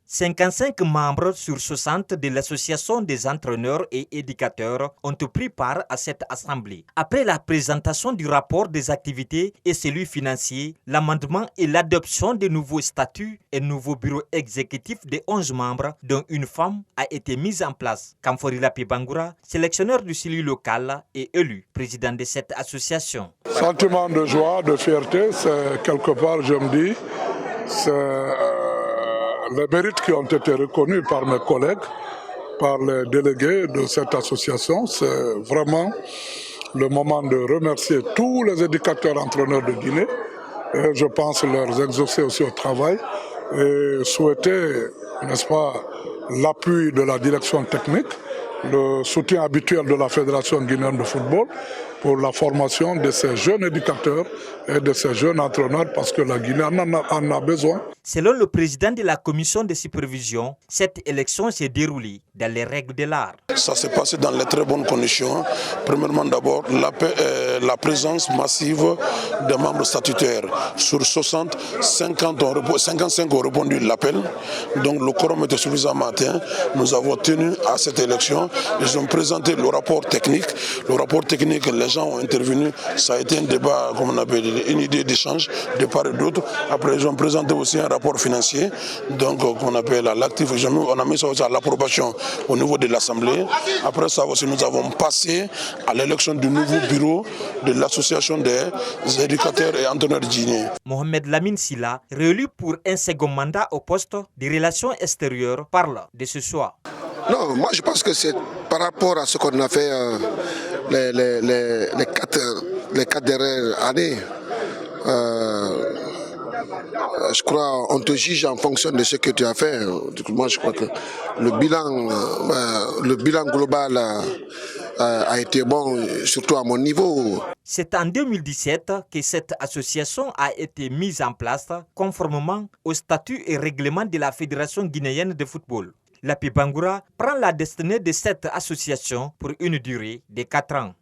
55 membres sur 60 de l'association des entraîneurs et éducateurs ont pris part à cette assemblée. Après la présentation du rapport des activités et celui financier, l'amendement et l'adoption de nouveaux statuts et nouveau bureau exécutif de 11 membres, dont une femme, a été mise en place. Kamfori Lapi Bangoura, sélectionneur du CILU local, est élu président de cette association. Sentiment de joie, de fierté, c'est quelque part, je me dis, c'est les mérites qui ont été reconnus par mes collègues, par les délégués de cette association. C'est vraiment le moment de remercier tous les éducateurs entraîneurs de Guinée. Et je pense leur exaucer aussi au travail et souhaiter, n'est-ce pas, l'appui de la direction technique, le soutien habituel de la Fédération guinéenne de football pour la formation de ces jeunes éducateurs et de ces jeunes entraîneurs parce que la Guinée en a besoin. Selon le président de la commission de supervision, cette élection s'est déroulée dans les règles de l'art. Ça s'est passé dans les très bonnes conditions. Premièrement d'abord, la présence massive des membres statutaires. Sur 60, 55 ont répondu à l'appel. Donc le quorum était suffisamment atteint. Nous avons tenu à cette élection. Ils ont présenté le rapport technique. Le rapport technique, les gens ont intervenu. Ça a été un débat, comme on appelle, une idée d'échange de part et d'autre. Après, ils ont présenté aussi un rapport financier, donc qu'on appelle à l'actif. On a mis ça aussi à l'approbation au niveau de l'Assemblée. Après ça aussi, nous avons passé à l'élection du nouveau bureau de l'association des éducateurs et entraîneurs guinéens. Mohamed Lamine Silla, réélu pour un second mandat au poste des relations extérieures, parle de ce choix. Non, moi je pense que c'est par rapport à ce qu'on a fait les quatre dernières années. Je crois on te juge en fonction de ce que tu as fait. Moi je crois que le bilan global a été bon, surtout à mon niveau. C'est en 2017 que cette association a été mise en place conformément aux statuts et règlements de la Fédération guinéenne de football. Lapi Bangoura prend la destinée de cette association pour une durée de 4 ans.